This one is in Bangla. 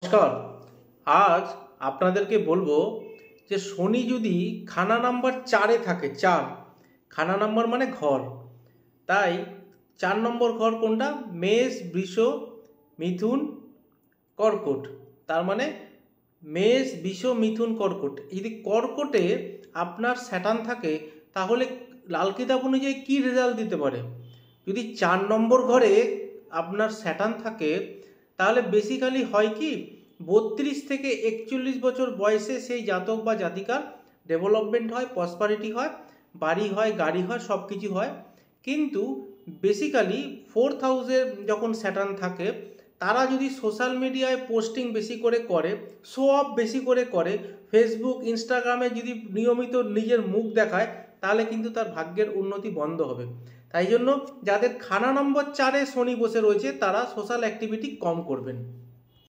নমস্কার। আজ আপনাদেরকে বলবো যে শনি যদি খানা নাম্বার 4-এ থাকে, 4 খানা নাম্বার মানে ঘর, তাই 4 নম্বর ঘর কোনটা? মেষ, বৃষ, মিথুন, কর্কট। তার মানে মেষ, বৃষ, মিথুন, কর্কট। যদি কর্কটে আপনার স্যাটার্ন থাকে তাহলে লাল কিতাব অনুযায়ী কী রেজাল্ট দিতে পারে? যদি 4 নম্বর ঘরে আপনার স্যাটার্ন থাকে তাহলে বেসিক্যালি হয় কি, 32 থেকে 41 বছর বয়সে সেই জাতক বা জাতিকার ডেভেলপমেন্ট হয়, প্রসপারিটি হয়, বাড়ি হয়, গাড়ি হয়, সব কিছু হয়। কিন্তু বেসিক্যালি 4th হাউসে যখন স্যাটার্ন থাকে তারা যদি সোশ্যাল মিডিয়ায় পোস্টিং বেশি করে শো অফ বেশি করে ফেসবুক, ইনস্টাগ্রামে যদি নিয়মিত নিজের মুখ দেখায় তাহলে কিন্তু তার ভাগ্যের উন্নতি বন্ধ হবে। তাই জন্য যাদের খানা নম্বর 4-এ শনি বসে রয়েছে তারা সোশ্যাল অ্যাক্টিভিটি কম করবেন।